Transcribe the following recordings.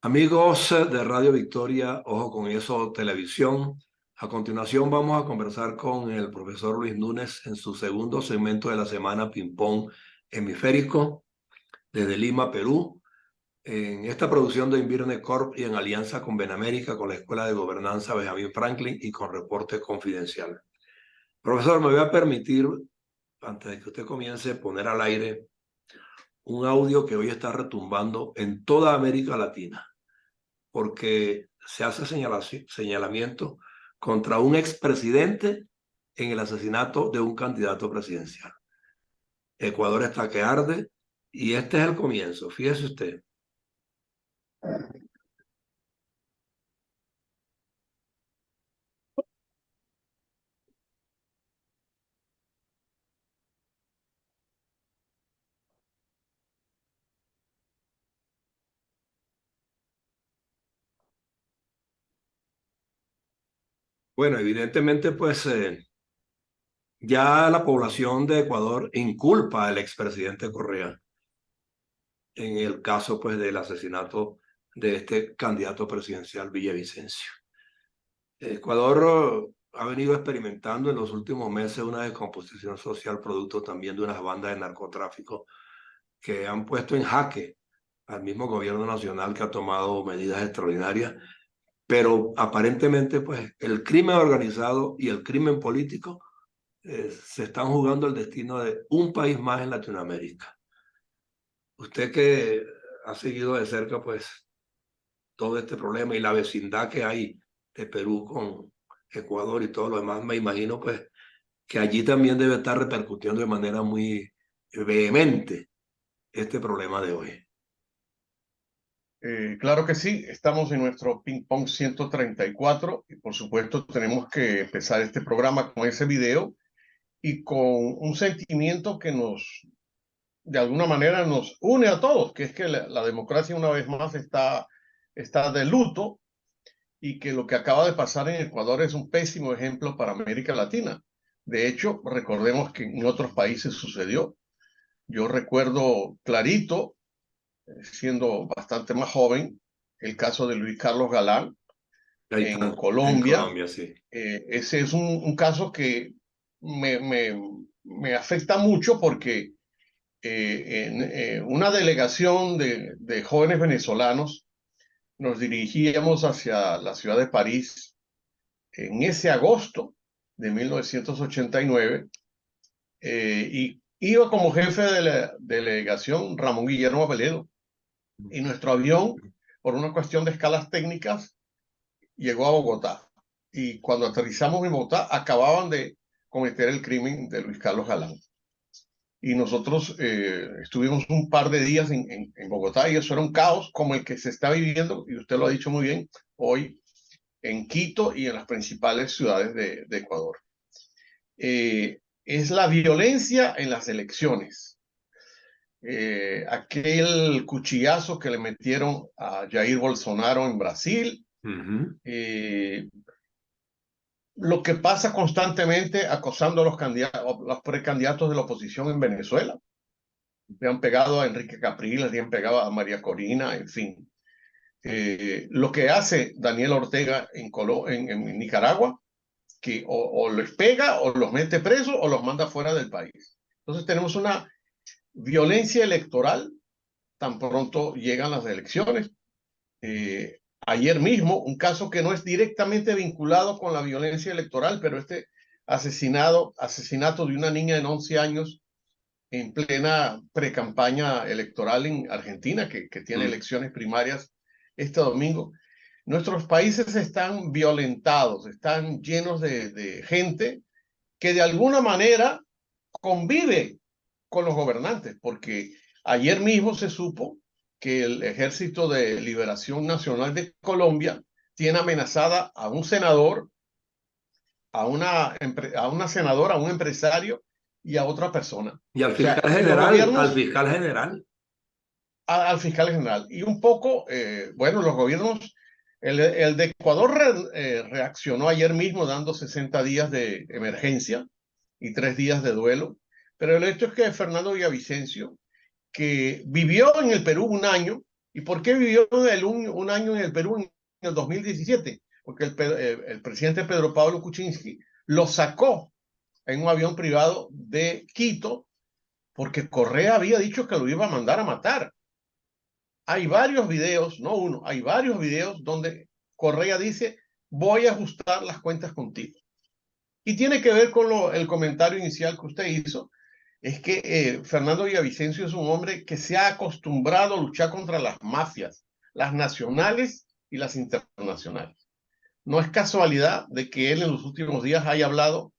Amigos de Radio Victoria, Ojo con Eso Televisión. A continuación vamos a conversar con el profesor Luis Núñez en su segundo segmento de la semana Ping Pong Hemisférico desde Lima, Perú, en esta producción de Invirne Corp y en alianza con Benamérica, con la Escuela de Gobernanza Benjamin Franklin y con Reporte Confidencial. Profesor, me voy a permitir, antes de que usted comience, poner al aire un audio que hoy está retumbando en toda América Latina, porque se hace señalamiento contra un expresidente en el asesinato de un candidato presidencial. Ecuador está que arde y este es el comienzo, fíjese usted. Bueno, evidentemente pues ya la población de Ecuador inculpa al expresidente Correa en el caso pues del asesinato de este candidato presidencial Villavicencio. Ecuador ha venido experimentando en los últimos meses una descomposición social producto también de unas bandas de narcotráfico que han puesto en jaque al mismo gobierno nacional, que ha tomado medidas extraordinarias, pero aparentemente pues el crimen organizado y el crimen político se están jugando el destino de un país más en Latinoamérica. Usted que ha seguido de cerca pues todo este problema y la vecindad que hay de Perú con Ecuador y todo lo demás, me imagino pues que allí también debe estar repercutiendo de manera muy vehemente este problema de hoy. Claro que sí, estamos en nuestro Ping Pong 134 y por supuesto tenemos que empezar este programa con ese video y con un sentimiento que de alguna manera nos une a todos, que es que la democracia una vez más está de luto y que lo que acaba de pasar en Ecuador es un pésimo ejemplo para América Latina. De hecho, recordemos que en otros países sucedió. Yo recuerdo clarito, siendo bastante más joven, el caso de Luis Carlos Galán en En Colombia. Colombia, sí. Ese es un caso que me, me, me afecta mucho porque en una delegación de jóvenes venezolanos nos dirigíamos hacia la ciudad de París en ese agosto de 1989 y iba como jefe de la delegación Ramón Guillermo Veledo. Y nuestro avión, por una cuestión de escalas técnicas, llegó a Bogotá. Y cuando aterrizamos en Bogotá, acababan de cometer el crimen de Luis Carlos Galán. Y nosotros estuvimos un par de días en Bogotá y eso era un caos como el que se está viviendo, y usted lo ha dicho muy bien, hoy en Quito y en las principales ciudades de Ecuador. Es la violencia en las elecciones. Aquel cuchillazo que le metieron a Jair Bolsonaro en Brasil, lo que pasa constantemente acosando a los precandidatos de la oposición en Venezuela. Le han pegado a Enrique Capriles, le han pegado a María Corina, en fin. Lo que hace Daniel Ortega en Nicaragua, que o les pega o los mete presos o los manda fuera del país. Entonces tenemos una violencia electoral tan pronto llegan las elecciones. Ayer mismo, un caso que no es directamente vinculado con la violencia electoral, pero este asesinato de una niña de 11 años en plena precampaña electoral en Argentina, que tiene elecciones primarias este domingo. Nuestros países están violentados, están llenos de gente que de alguna manera convive con los gobernantes, porque ayer mismo se supo que el Ejército de Liberación Nacional de Colombia tiene amenazada a un senador, a una senadora, a un empresario y a otra persona. Y al O sea, fiscal y los general, al gobiernos, fiscal general. al fiscal general. Y un poco, bueno, los gobiernos, el de Ecuador reaccionó ayer mismo dando 60 días de emergencia y 3 días de duelo. Pero el hecho es que Fernando Villavicencio, que vivió en el Perú un año ¿Y por qué vivió un año en el Perú en el 2017? Porque el presidente Pedro Pablo Kuczynski lo sacó en un avión privado de Quito porque Correa había dicho que lo iba a mandar a matar. Hay varios videos, no uno, hay varios videos donde Correa dice, voy a ajustar las cuentas contigo. Y tiene que ver con el comentario inicial que usted hizo, es que Fernando Villavicencio es un hombre que se ha acostumbrado a luchar contra las mafias, las nacionales y las internacionales. No es casualidad de que él en los últimos días haya hablado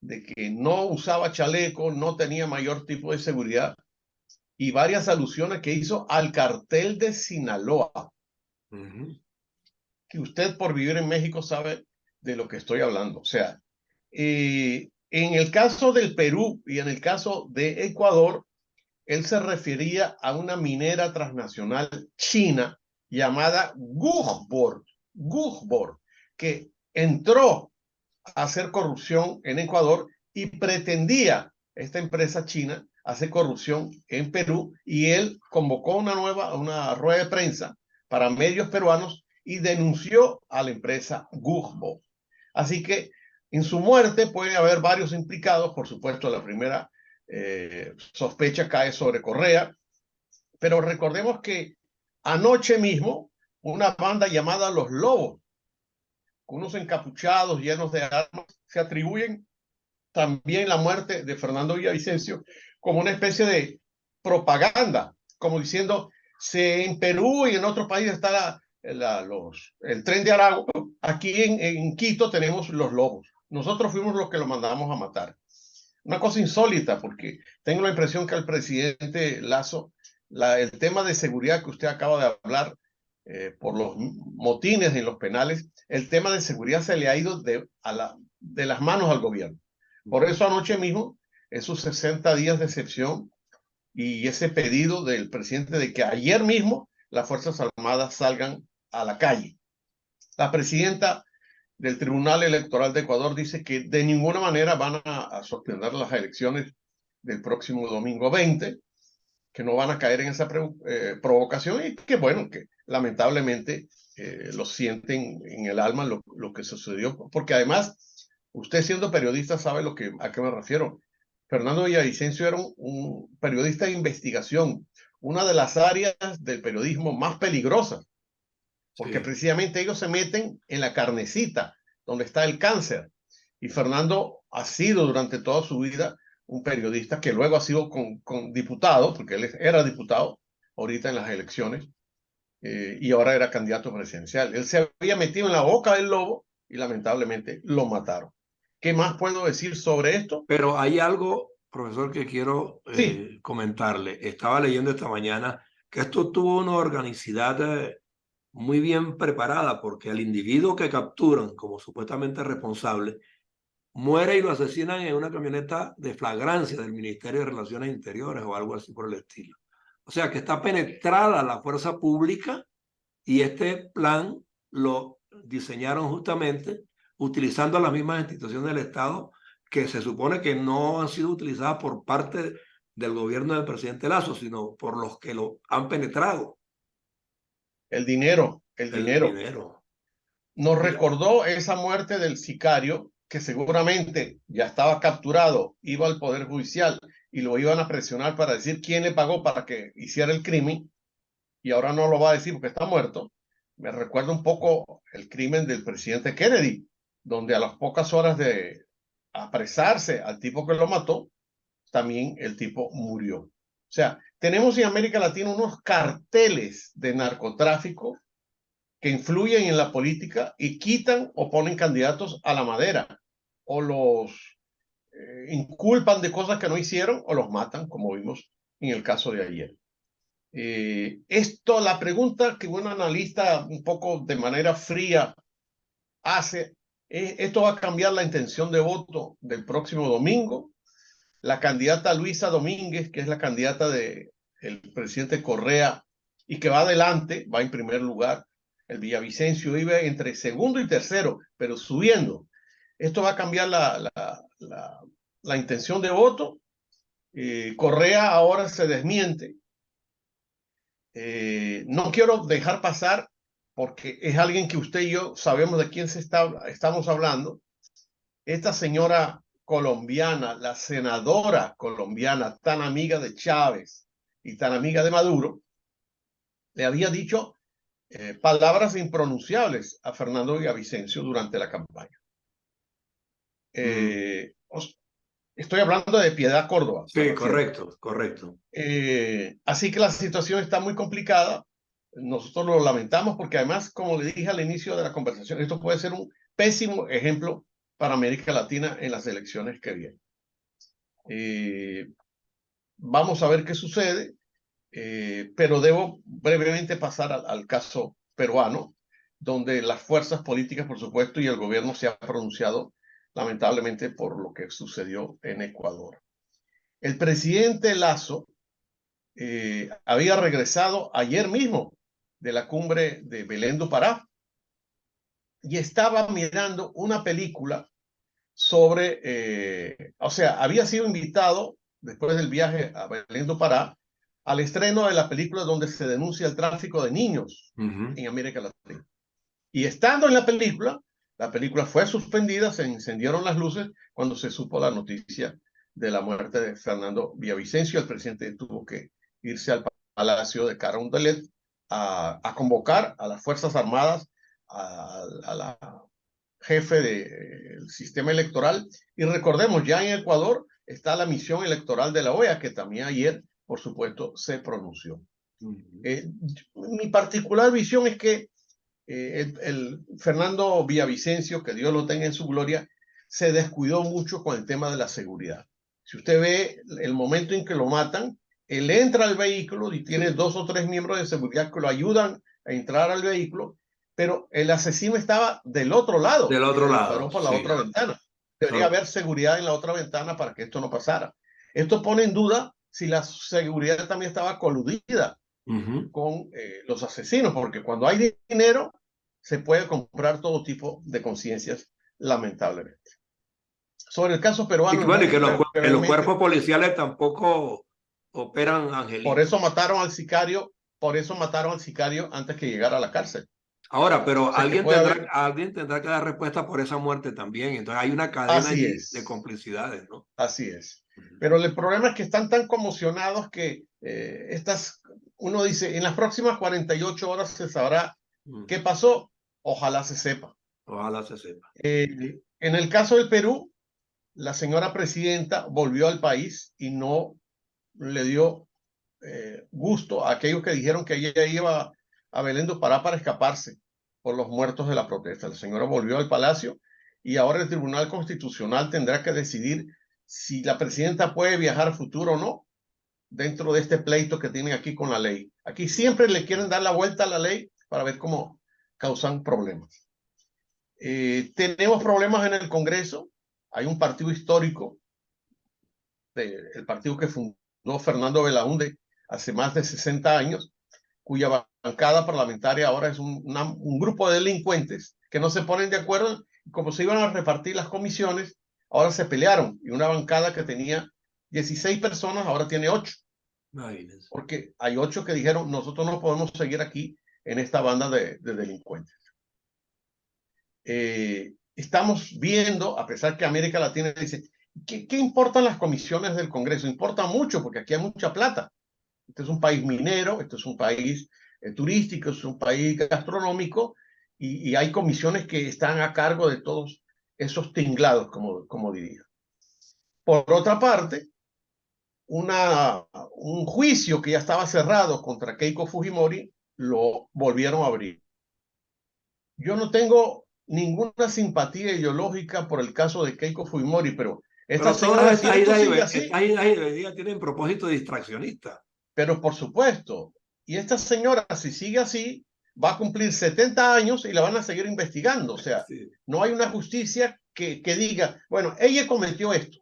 de que no usaba chaleco, no tenía mayor tipo de seguridad y varias alusiones que hizo al cartel de Sinaloa, que usted por vivir en México sabe de lo que estoy hablando. O sea, en el caso del Perú y en el caso de Ecuador, él se refería a una minera transnacional china llamada Guchbor, que entró a hacer corrupción en Ecuador y pretendía esta empresa china hacer corrupción en Perú, y él convocó una rueda de prensa para medios peruanos y denunció a la empresa Guchbor. Así que en su muerte puede haber varios implicados. Por supuesto, la primera sospecha cae sobre Correa, pero recordemos que anoche mismo una banda llamada Los Lobos, unos encapuchados llenos de armas, se atribuyen también la muerte de Fernando Villavicencio como una especie de propaganda, como diciendo, en Perú y en otros países está el tren de Aragua, aquí en Quito tenemos los lobos. Nosotros fuimos los que lo mandamos a matar. Una cosa insólita, porque tengo la impresión que al presidente Lazo, el tema de seguridad que usted acaba de hablar, por los motines en los penales, el tema de seguridad se le ha ido de las manos al gobierno. Por eso anoche mismo, esos 60 días de excepción y ese pedido del presidente de que ayer mismo las Fuerzas Armadas salgan a la calle. La presidenta del Tribunal Electoral de Ecuador dice que de ninguna manera van a suspender las elecciones del próximo domingo 20, que no van a caer en esa provocación, y que bueno, que lamentablemente lo sienten en el alma lo que sucedió, porque además usted siendo periodista sabe a qué me refiero. Fernando Villavicencio era un periodista de investigación, una de las áreas del periodismo más peligrosas, porque Sí. precisamente ellos se meten en la carnecita, donde está el cáncer. Y Fernando ha sido durante toda su vida un periodista que luego ha sido con diputado, porque él era diputado ahorita en las elecciones, y ahora era candidato presidencial. Él se había metido en la boca del lobo y lamentablemente lo mataron. ¿Qué más puedo decir sobre esto? Pero hay algo, profesor, que quiero Sí, comentarle. Estaba leyendo esta mañana que esto tuvo una organicidad muy bien preparada, porque al individuo que capturan como supuestamente responsable muere y lo asesinan en una camioneta de flagrancia del Ministerio de Relaciones Interiores o algo así por el estilo. O sea que está penetrada la fuerza pública, y este plan lo diseñaron justamente utilizando las mismas instituciones del Estado que se supone que no han sido utilizadas por parte del gobierno del presidente Lazo, sino por los que lo han penetrado, el dinero, el el dinero. dinero. Nos Mira, recordó esa muerte del sicario que seguramente ya estaba capturado, iba al Poder Judicial y lo iban a presionar para decir quién le pagó para que hiciera el crimen, y ahora no lo va a decir porque está muerto. Me recuerda un poco el crimen del presidente Kennedy, donde a las pocas horas de apresarse al tipo que lo mató, también el tipo murió. O sea, tenemos en América Latina unos carteles de narcotráfico que influyen en la política y quitan o ponen candidatos a la madera, o los inculpan de cosas que no hicieron, o los matan, como vimos en el caso de ayer. La pregunta que un analista un poco de manera fría hace es, ¿esto va a cambiar la intención de voto del próximo domingo? La candidata Luisa Domínguez, que es la candidata del presidente Correa y que va adelante, va en primer lugar. El Villavicencio iba entre segundo y tercero, pero subiendo. Esto va a cambiar la intención de voto. Correa ahora se desmiente. No quiero dejar pasar, porque es alguien que usted y yo sabemos de quién estamos hablando. Esta señora colombiana, la senadora colombiana, tan amiga de Chávez y tan amiga de Maduro, le había dicho palabras impronunciables a Fernando Villavicencio durante la campaña. Estoy hablando de Piedad Córdoba. Sí, correcto, correcto. Así que la situación está muy complicada. Nosotros lo lamentamos porque además, como le dije al inicio de la conversación, esto puede ser un pésimo ejemplo para América Latina en las elecciones que vienen. Vamos a ver qué sucede, pero debo brevemente pasar al caso peruano, donde las fuerzas políticas, por supuesto, y el gobierno se ha pronunciado lamentablemente por lo que sucedió en Ecuador. El presidente Lasso había regresado ayer mismo de la cumbre de Belén do Pará y estaba mirando una película sobre, o sea, había sido invitado después del viaje a Belén do Pará al estreno de la película donde se denuncia el tráfico de niños en América Latina. Y estando en la película fue suspendida, se incendiaron las luces cuando se supo la noticia de la muerte de Fernando Villavicencio. El presidente tuvo que irse al Palacio de Carondelet a convocar a las Fuerzas Armadas, a la jefe del sistema electoral. Y recordemos, ya en Ecuador está la misión electoral de la OEA, que también ayer, por supuesto, se pronunció. Mi particular visión es que el Fernando Villavicencio, que Dios lo tenga en su gloria, se descuidó mucho con el tema de la seguridad. Si usted ve el momento en que lo matan, él entra al vehículo y tiene 2 o 3 miembros de seguridad que lo ayudan a entrar al vehículo, pero el asesino estaba del otro lado Del y otro le disparó lado, por la sí. otra ventana. Debería haber seguridad en la otra ventana para que esto no pasara. Esto pone en duda si la seguridad también estaba coludida con los asesinos, porque cuando hay dinero se puede comprar todo tipo de conciencias, lamentablemente. Sobre el caso peruano, Y bueno, y que los brevemente, cuerpos policiales tampoco operan por angelitos. eso mataron al sicario, antes que llegara a la cárcel. Ahora, O pero sea que puede haber, alguien tendrá que dar respuesta por esa muerte también. Entonces hay una cadena así allí de es, complicidades, ¿no? así es. Pero el problema es que están tan conmocionados que uno dice, en las próximas 48 horas se sabrá qué pasó. Ojalá se sepa. Ojalá se sepa. En el caso del Perú, la señora presidenta volvió al país y no le dio gusto a aquellos que dijeron que ella iba a Belén do Pará para escaparse por los muertos de la protesta. La señora volvió al palacio y ahora el Tribunal Constitucional tendrá que decidir si la presidenta puede viajar al futuro o no dentro de este pleito que tienen aquí con la ley. Aquí siempre le quieren dar la vuelta a la ley para ver cómo causan problemas. Tenemos problemas en el Congreso. Hay un partido histórico, el partido que fundó Fernando Belaúnde hace más de 60 años, cuya bancada parlamentaria ahora es un grupo de delincuentes que no se ponen de acuerdo. Como se iban a repartir las comisiones, ahora se pelearon y una bancada que tenía 16 personas ahora tiene 8. Imagínense. Porque hay 8 que dijeron, nosotros no podemos seguir aquí en esta banda de delincuentes. Estamos viendo, a pesar que América Latina dice, ¿qué importan las comisiones del Congreso? Importa mucho porque aquí hay mucha plata. Este es un país minero, este es un país turístico, es un país gastronómico y hay comisiones que están a cargo de todos esos tinglados, como diría. Por otra parte, un juicio que ya estaba cerrado contra Keiko Fujimori lo volvieron a abrir. Yo no tengo ninguna simpatía ideológica por el caso de Keiko Fujimori, pero esta Pero todas señora, si estas esto idas sigue así, y venidas tienen propósito distraccionista. pero por supuesto, y esta señora, si sigue así, va a cumplir 70 años y la van a seguir investigando. O sea, Sí. no hay una justicia que diga, bueno, ella cometió esto.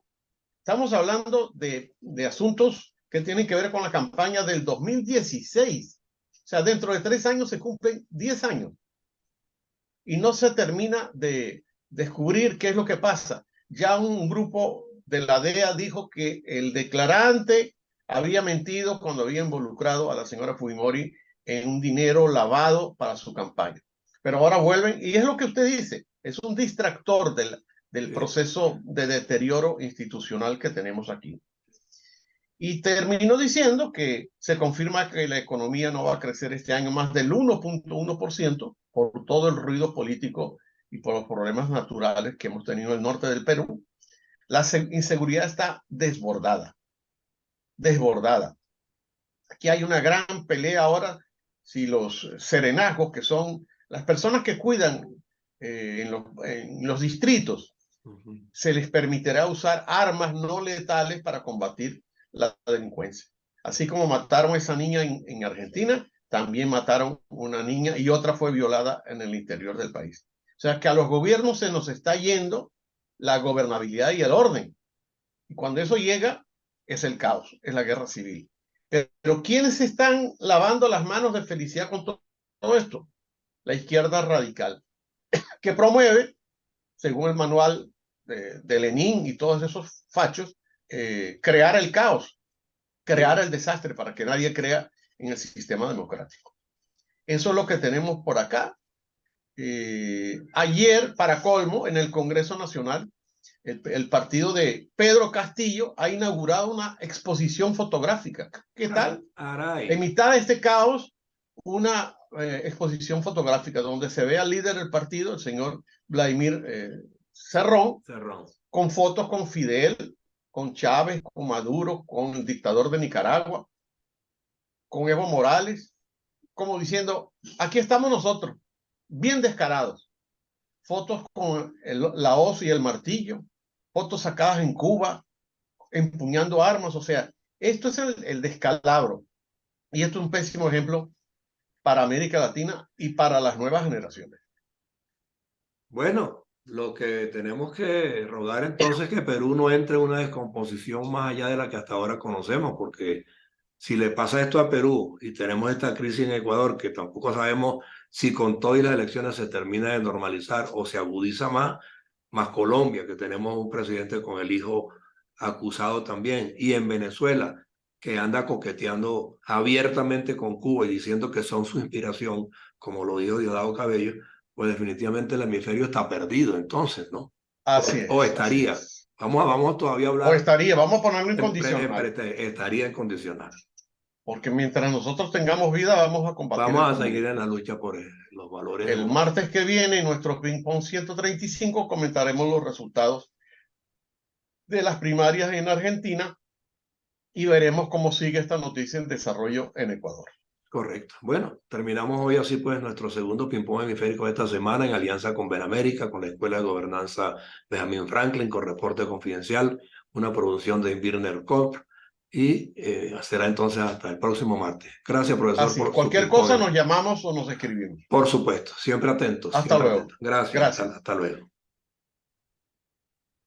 Estamos hablando de asuntos que tienen que ver con la campaña del 2016. O sea, dentro de 3 años se cumplen 10 años. Y no se termina de descubrir qué es lo que pasa. Ya un grupo de la DEA dijo que el declarante había mentido cuando había involucrado a la señora Fujimori en un dinero lavado para su campaña. Pero ahora vuelven, y es lo que usted dice, es un distractor del proceso de deterioro institucional que tenemos aquí. Y terminó diciendo que se confirma que la economía no va a crecer este año más del 1.1% por todo el ruido político y por los problemas naturales que hemos tenido en el norte del Perú. La inseguridad está desbordada, desbordada. Aquí hay una gran pelea ahora si los serenazgos, que son las personas que cuidan en los distritos, se les permitirá usar armas no letales para combatir la delincuencia. Así como mataron a esa niña en Argentina, también mataron una niña y otra fue violada en el interior del país. O sea que a los gobiernos se nos está yendo la gobernabilidad y el orden. Y cuando eso llega, es el caos, es la guerra civil. Pero ¿quiénes están lavando las manos de felicidad con todo esto? La izquierda radical, que promueve, según el manual de Lenin y todos esos fachos, crear el caos, crear el desastre para que nadie crea en el sistema democrático. Eso es lo que tenemos por acá. Ayer, para colmo, en el Congreso Nacional, el partido de Pedro Castillo ha inaugurado una exposición fotográfica. ¿Qué tal? En mitad de este caos, una exposición fotográfica donde se ve al líder del partido, el señor Vladimir Cerrón, con fotos con Fidel, con Chávez, con Maduro, con el dictador de Nicaragua, con Evo Morales, como diciendo, aquí estamos nosotros, bien descarados. Fotos con la hoz y el martillo, fotos sacadas en Cuba, empuñando armas. O sea, esto es el descalabro. Y esto es un pésimo ejemplo para América Latina y para las nuevas generaciones. Bueno, lo que tenemos que rogar entonces es que Perú no entre en una descomposición más allá de la que hasta ahora conocemos, porque si le pasa esto a Perú y tenemos esta crisis en Ecuador, que tampoco sabemos si con todas las elecciones se termina de normalizar o se agudiza más Colombia, que tenemos un presidente con el hijo acusado también, y en Venezuela, que anda coqueteando abiertamente con Cuba y diciendo que son su inspiración, como lo dijo Diosdado Cabello, pues definitivamente el hemisferio está perdido entonces, ¿no? Así es. O estaría. Así es. Vamos todavía a hablar. O estaría, vamos a ponerlo en condicional. Estaría en condicional. Porque mientras nosotros tengamos vida, vamos a combatir. Vamos a seguir en la lucha por los valores. El martes que viene, en nuestro Ping Pong 135, comentaremos los resultados de las primarias en Argentina y veremos cómo sigue esta noticia en desarrollo en Ecuador. Correcto. Bueno, terminamos hoy así pues nuestro segundo ping-pong hemisférico de esta semana en alianza con BenAmérica, con la Escuela de Gobernanza Benjamin Franklin, con Reporte Confidencial, una producción de Birner Corp. Y será entonces hasta el próximo martes. Gracias, profesor. Así, por cualquier cosa nos llamamos o nos escribimos. Por supuesto, siempre atentos. Hasta luego. Atentos. Gracias. Hasta luego.